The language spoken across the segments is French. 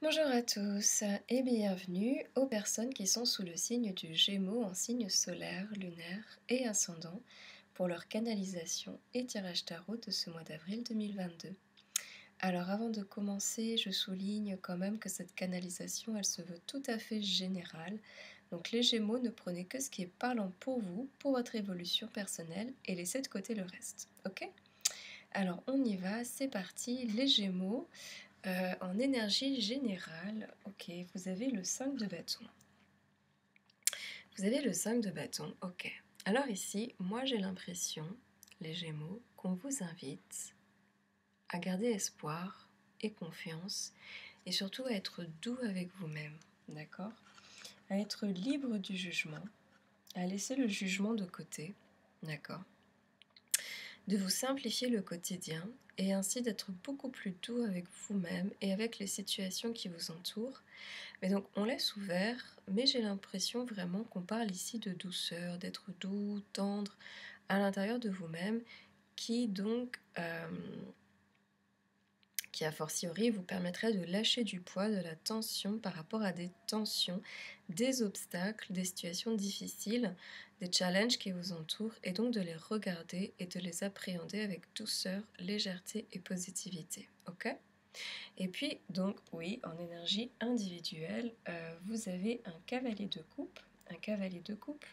Bonjour à tous et bienvenue aux personnes qui sont sous le signe du Gémeaux en signe solaire, lunaire et ascendant pour leur canalisation et tirage tarot de ce mois d'avril 2022. Alors avant de commencer, je souligne quand même que cette canalisation, elle se veut tout à fait générale. Donc les Gémeaux, ne prenez que ce qui est parlant pour vous, pour votre évolution personnelle et laissez de côté le reste. Ok? Alors on y va, c'est parti, les Gémeaux. En énergie générale, ok, vous avez le 5 de bâton. Vous avez le 5 de bâton, ok. Alors ici, moi j'ai l'impression, les Gémeaux, qu'on vous invite à garder espoir et confiance et surtout à être doux avec vous-même, d'accord? À être libre du jugement, à laisser le jugement de côté, d'accord? De vous simplifier le quotidien et ainsi d'être beaucoup plus doux avec vous-même et avec les situations qui vous entourent. Mais donc on laisse ouvert, mais j'ai l'impression vraiment qu'on parle ici de douceur, d'être doux, tendre à l'intérieur de vous-même, qui donc, qui a fortiori vous permettrait de lâcher du poids, de la tension par rapport à des tensions, des obstacles, des situations difficiles, des challenges qui vous entourent, et donc de les regarder et de les appréhender avec douceur, légèreté et positivité. Ok ? Et puis, donc, oui, en énergie individuelle, vous avez un cavalier de coupe. Un cavalier de coupe.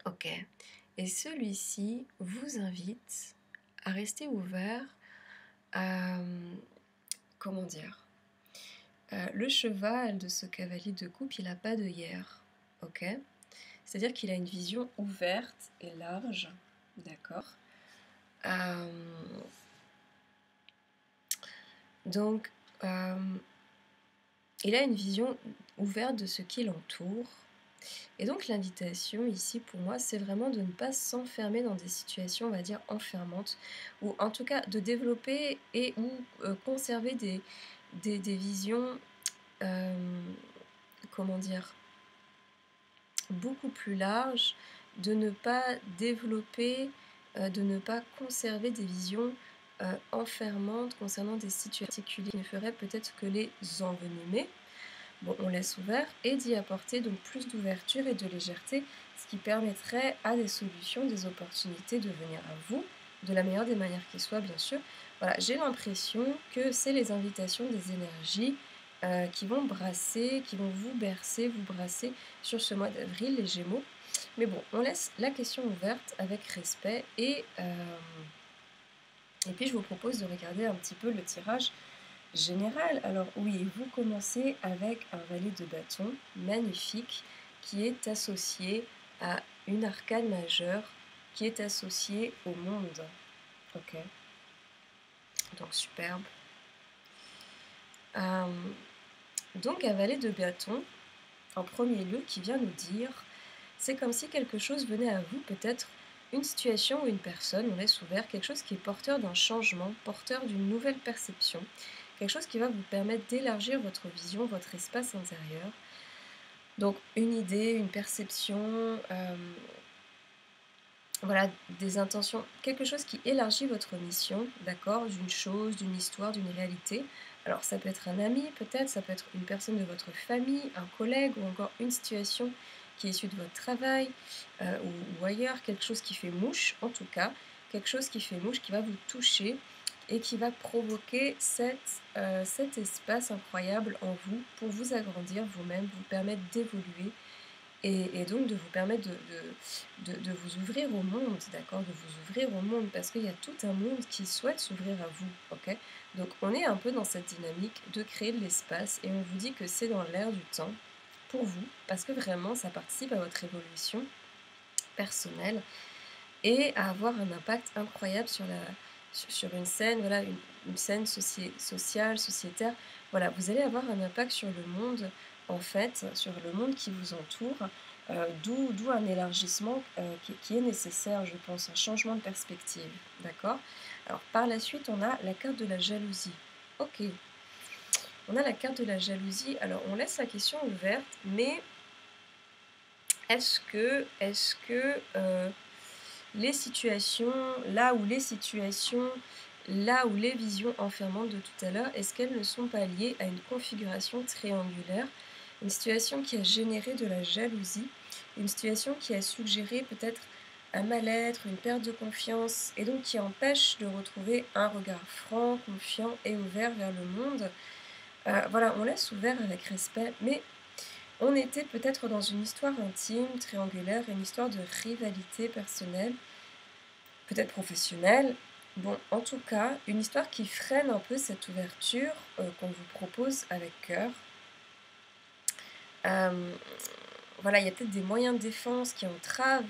Ok. Et celui-ci vous invite à rester ouvert à... Comment dire, le cheval de ce cavalier de coupe, il n'a pas d'œillère. Ok ? C'est-à-dire qu'il a une vision ouverte et large. D'accord ? Donc, il a une vision ouverte de ce qui l'entoure. Et donc l'invitation ici pour moi, c'est vraiment de ne pas s'enfermer dans des situations, on va dire, enfermantes, ou en tout cas de développer et ou conserver des visions, comment dire, beaucoup plus larges, de ne pas développer, de ne pas conserver des visions enfermantes concernant des situations particulières qui ne feraient peut-être que les envenimer. Bon, on laisse ouvert et d'y apporter donc plus d'ouverture et de légèreté, ce qui permettrait à des solutions, des opportunités de venir à vous, de la meilleure des manières qui soit, bien sûr. Voilà, j'ai l'impression que c'est les invitations des énergies qui vont brasser, qui vont vous bercer, vous brasser sur ce mois d'avril, les Gémeaux. Mais bon, on laisse la question ouverte avec respect et puis je vous propose de regarder un petit peu le tirage général. Alors oui, vous commencez avec un valet de bâton magnifique qui est associé à une arcane majeure qui est associée au monde. Ok, donc superbe. Donc un valet de bâton, en premier lieu, qui vient nous dire, c'est comme si quelque chose venait à vous, peut-être une situation ou une personne, on laisse ouvert, quelque chose qui est porteur d'un changement, porteur d'une nouvelle perception, quelque chose qui va vous permettre d'élargir votre vision, votre espace intérieur. Donc une idée, une perception, voilà, des intentions, quelque chose qui élargit votre mission, d'accord, d'une chose, d'une histoire, d'une réalité. Alors ça peut être un ami peut-être, ça peut être une personne de votre famille, un collègue ou encore une situation qui est issue de votre travail ou ailleurs, quelque chose qui fait mouche en tout cas, quelque chose qui fait mouche, qui va vous toucher et qui va provoquer cet espace incroyable en vous pour vous agrandir vous-même, vous permettre d'évoluer et donc de vous permettre de vous ouvrir au monde, d'accord, de vous ouvrir au monde, parce qu'il y a tout un monde qui souhaite s'ouvrir à vous, ok. Donc on est un peu dans cette dynamique de créer de l'espace, et on vous dit que c'est dans l'air du temps, pour vous, parce que vraiment ça participe à votre évolution personnelle, et à avoir un impact incroyable sur une scène, voilà, une scène sociale, sociétaire. Voilà, vous allez avoir un impact sur le monde, en fait, sur le monde qui vous entoure, d'où un élargissement qui est nécessaire, je pense, un changement de perspective, d'accord. Alors, par la suite, on a la carte de la jalousie. Ok, on a la carte de la jalousie, alors on laisse la question ouverte, mais est-ce que les situations, là où les situations là où les visions enfermantes de tout à l'heure, est-ce qu'elles ne sont pas liées à une configuration triangulaire, une situation qui a généré de la jalousie, une situation qui a suggéré peut-être un mal-être, une perte de confiance, et donc qui empêche de retrouver un regard franc, confiant et ouvert vers le monde. Voilà, on laisse ouvert avec respect, mais on était peut-être dans une histoire intime, triangulaire, une histoire de rivalité personnelle, peut-être professionnelle. Bon, en tout cas, une histoire qui freine un peu cette ouverture qu'on vous propose avec cœur. Euh, voilà, il y a peut-être des moyens de défense qui entravent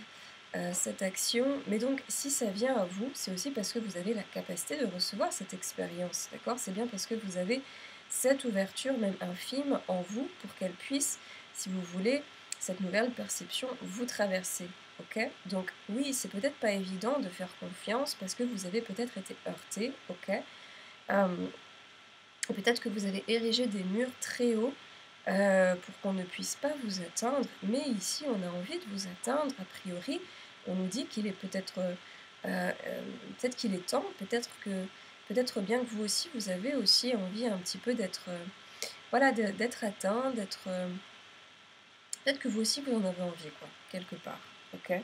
cette action, mais donc si ça vient à vous, c'est aussi parce que vous avez la capacité de recevoir cette expérience, d'accord? C'est bien parce que vous avez cette ouverture, même infime, en vous, pour qu'elle puisse, si vous voulez, cette nouvelle perception vous traverser, ok? Donc oui, c'est peut-être pas évident de faire confiance parce que vous avez peut-être été heurté, ok? Euh, et peut-être que vous avez érigé des murs très hauts pour qu'on ne puisse pas vous atteindre, mais ici on a envie de vous atteindre, a priori, on nous dit qu'il est peut-être qu'il est temps, peut-être bien que vous aussi, vous avez aussi envie un petit peu d'être voilà, d'être atteint, peut-être que vous aussi vous en avez envie, quoi, quelque part, ok?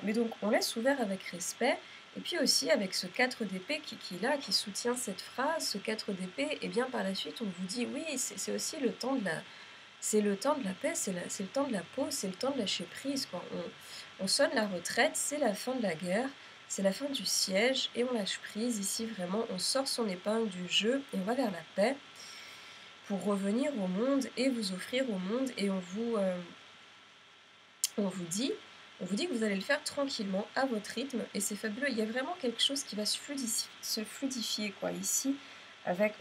Mais donc on laisse ouvert avec respect, et puis aussi avec ce 4 d'épée qui est là, qui soutient cette phrase, ce 4 d'épée, et bien par la suite on vous dit oui, c'est aussi le temps de la paix, c'est le temps de la pause, c'est le temps de lâcher prise, quoi. On sonne la retraite, c'est la fin de la guerre, c'est la fin du siège, et on lâche prise. Ici, vraiment, on sort son épingle du jeu et on va vers la paix pour revenir au monde et vous offrir au monde. Et on vous dit, on vous dit que vous allez le faire tranquillement, à votre rythme, et c'est fabuleux. Il y a vraiment quelque chose qui va se fluidifier, quoi, ici, avec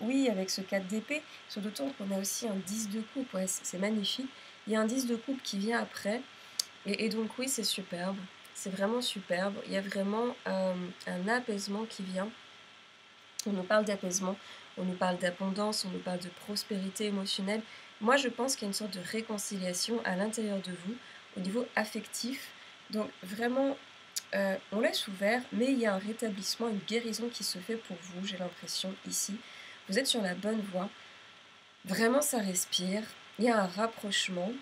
ce 4 d'épée, sur d'autant qu'on a aussi un 10 de coupe, ouais, c'est magnifique. Il y a un 10 de coupe qui vient après, et donc oui, c'est superbe, c'est vraiment superbe. Il y a vraiment un apaisement qui vient. On nous parle d'apaisement, on nous parle d'abondance, on nous parle de prospérité émotionnelle. Moi, je pense qu'il y a une sorte de réconciliation à l'intérieur de vous, au niveau affectif. Donc vraiment, on laisse ouvert, mais il y a un rétablissement, une guérison qui se fait pour vous, j'ai l'impression, ici. Vous êtes sur la bonne voie. Vraiment, ça respire. Il y a un rapprochement.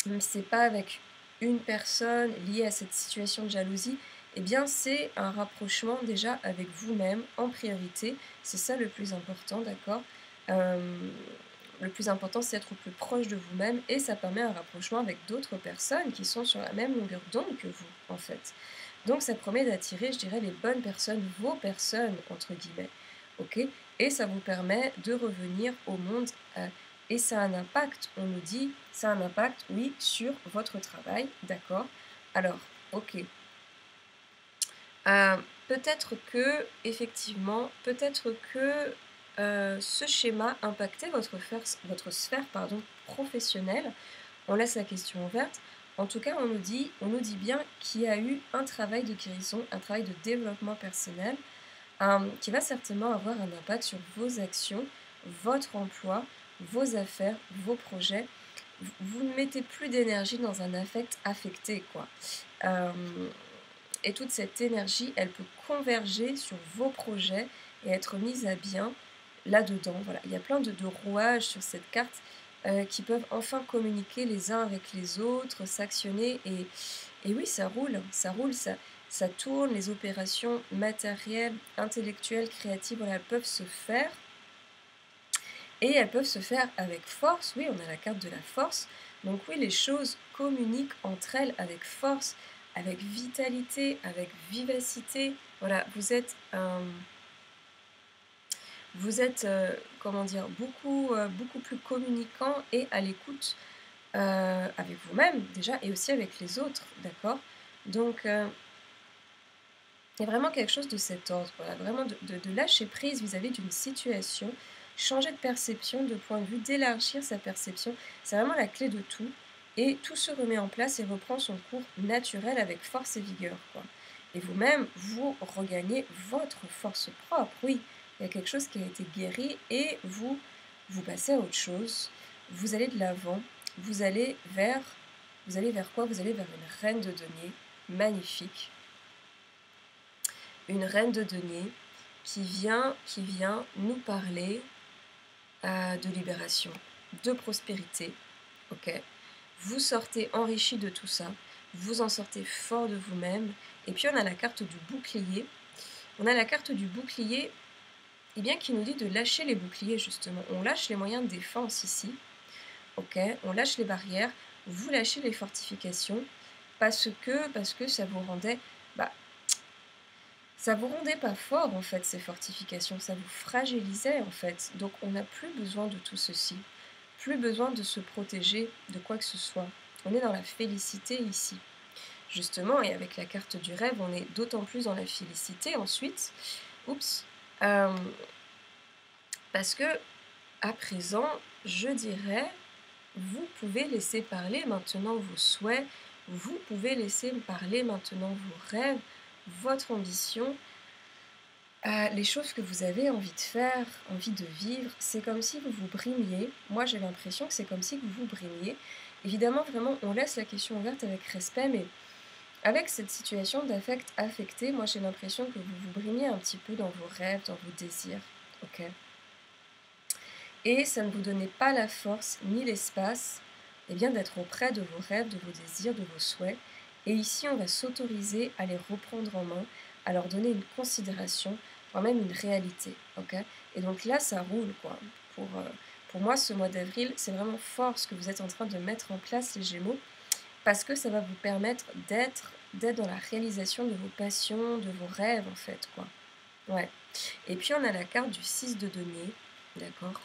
Même si c'est pas avec une personne liée à cette situation de jalousie, eh bien c'est un rapprochement déjà avec vous-même en priorité. C'est ça le plus important, d'accord? Le plus important, c'est d'être au plus proche de vous-même et ça permet un rapprochement avec d'autres personnes qui sont sur la même longueur d'onde que vous, en fait. Donc ça promet d'attirer, je dirais, les bonnes personnes, vos personnes, entre guillemets, ok? Et ça vous permet de revenir au monde et ça a un impact, on nous dit, ça a un impact, oui, sur votre travail, d'accord? Alors, ok. Peut-être que, effectivement, peut-être que ce schéma impactait votre sphère pardon, professionnelle. On laisse la question ouverte. En tout cas, on nous dit bien qu'il y a eu un travail de guérison, un travail de développement personnel qui va certainement avoir un impact sur vos actions, votre emploi, vos affaires, vos projets. Vous ne mettez plus d'énergie dans un affect affecté, quoi. Euh, et toute cette énergie, elle peut converger sur vos projets et être mise à bien là-dedans. Voilà. Il y a plein de rouages sur cette carte qui peuvent enfin communiquer les uns avec les autres, s'actionner. Et oui, ça roule, ça tourne. Les opérations matérielles, intellectuelles, créatives, voilà, elles peuvent se faire. Et elles peuvent se faire avec force. Oui, on a la carte de la force. Donc oui, les choses communiquent entre elles avec force, avec vitalité, avec vivacité. Voilà, comment dire, beaucoup plus communicant et à l'écoute avec vous-même déjà et aussi avec les autres, d'accord? Donc, il y a vraiment quelque chose de cet ordre, voilà, vraiment de lâcher prise vis-à-vis d'une situation, changer de perception, de point de vue, d'élargir sa perception, c'est vraiment la clé de tout. Et tout se remet en place et reprend son cours naturel avec force et vigueur, quoi. Et vous-même, vous regagnez votre force propre, oui. Il y a quelque chose qui a été guéri et vous passez à autre chose. Vous allez de l'avant, vous allez vers, vous allez vers quoi? Vous allez vers une reine de denier magnifique, une reine de denier qui vient nous parler de libération, de prospérité. Ok, vous sortez enrichi de tout ça, vous en sortez fort de vous-même. Et puis on a la carte du bouclier. On a la carte du bouclier qui nous dit de lâcher les boucliers justement. On lâche les moyens de défense ici. Ok, on lâche les barrières, vous lâchez les fortifications parce que ça vous rendait... ça vous rendait pas fort en fait ces fortifications, ça vous fragilisait en fait. Donc on n'a plus besoin de tout ceci, plus besoin de se protéger de quoi que ce soit. On est dans la félicité ici. Justement, et avec la carte du rêve, on est d'autant plus dans la félicité ensuite. Oups. Parce que, à présent, je dirais, vous pouvez laisser parler maintenant vos souhaits, vous pouvez laisser parler maintenant vos rêves, votre ambition, les choses que vous avez envie de faire, envie de vivre. C'est comme si vous vous brimiez. Moi, j'ai l'impression que c'est comme si vous vous brimiez. Évidemment, vraiment, on laisse la question ouverte avec respect, mais avec cette situation d'affect affecté, moi, j'ai l'impression que vous vous brimiez un petit peu dans vos rêves, dans vos désirs. Ok ? Et ça ne vous donnait pas la force ni l'espace d'être auprès de vos rêves, de vos désirs, de vos souhaits. Et ici, on va s'autoriser à les reprendre en main, à leur donner une considération, voire même une réalité. Okay, et donc là, ça roule, quoi. Pour moi, ce mois d'avril, c'est vraiment fort ce que vous êtes en train de mettre en place, les Gémeaux, parce que ça va vous permettre d'être dans la réalisation de vos passions, de vos rêves, en fait, quoi. Ouais. Et puis, on a la carte du 6 de denier, d'accord ?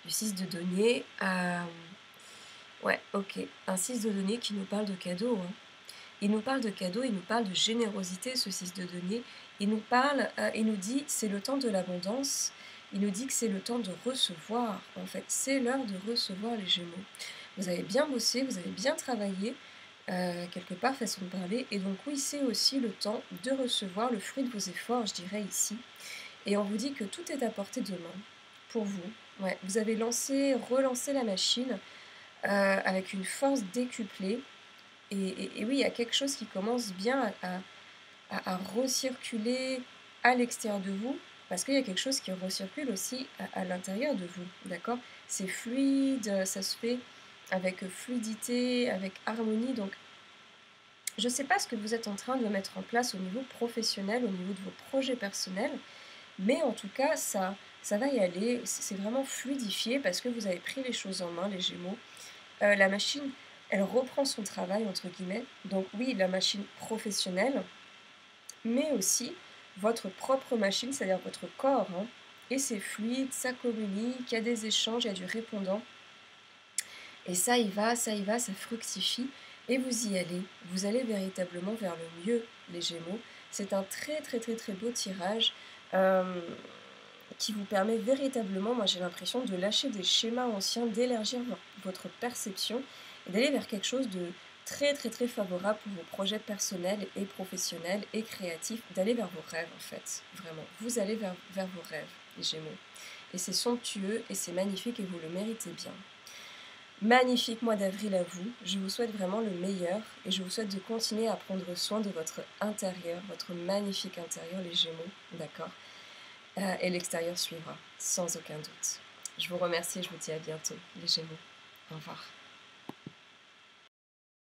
Du 6 de denier. Ouais, ok. Un 6 de denier qui nous parle de cadeaux. Hein. Il nous parle de cadeaux, il nous parle de générosité, ce 6 de denier. Il nous dit c'est le temps de l'abondance. Il nous dit que c'est le temps de recevoir. En fait, c'est l'heure de recevoir les Gémeaux. Vous avez bien bossé, vous avez bien travaillé, quelque part, façon de parler. Et donc oui, c'est aussi le temps de recevoir le fruit de vos efforts, je dirais ici. Et on vous dit que tout est à portée de main pour vous. Ouais, vous avez relancé la machine avec une force décuplée. Et oui, il y a quelque chose qui commence bien à recirculer à l'extérieur de vous, parce qu'il y a quelque chose qui recircule aussi à l'intérieur de vous, d'accord ? C'est fluide, ça se fait avec fluidité, avec harmonie. Donc, je ne sais pas ce que vous êtes en train de mettre en place au niveau professionnel, au niveau de vos projets personnels, mais en tout cas, ça va y aller. C'est vraiment fluidifié parce que vous avez pris les choses en main, les Gémeaux. La machine, elle reprend son travail, entre guillemets. Donc oui, la machine professionnelle, mais aussi votre propre machine, c'est-à-dire votre corps. Hein. Et c'est fluide, ça communique, il y a des échanges, il y a du répondant. Et ça y va, ça fructifie. Et vous y allez. Vous allez véritablement vers le mieux, les Gémeaux. C'est un très très très très beau tirage qui vous permet véritablement, moi j'ai l'impression, de lâcher des schémas anciens, d'élargir votre perception et d'aller vers quelque chose de très très très favorable pour vos projets personnels et professionnels et créatifs, d'aller vers vos rêves en fait, vraiment. Vous allez vers vos rêves, les Gémeaux. Et c'est somptueux et c'est magnifique et vous le méritez bien. Magnifique mois d'avril à vous, je vous souhaite vraiment le meilleur et je vous souhaite de continuer à prendre soin de votre intérieur, votre magnifique intérieur, les Gémeaux, d'accord ? Et l'extérieur suivra, sans aucun doute. Je vous remercie et je vous dis à bientôt, les Gémeaux. Au revoir.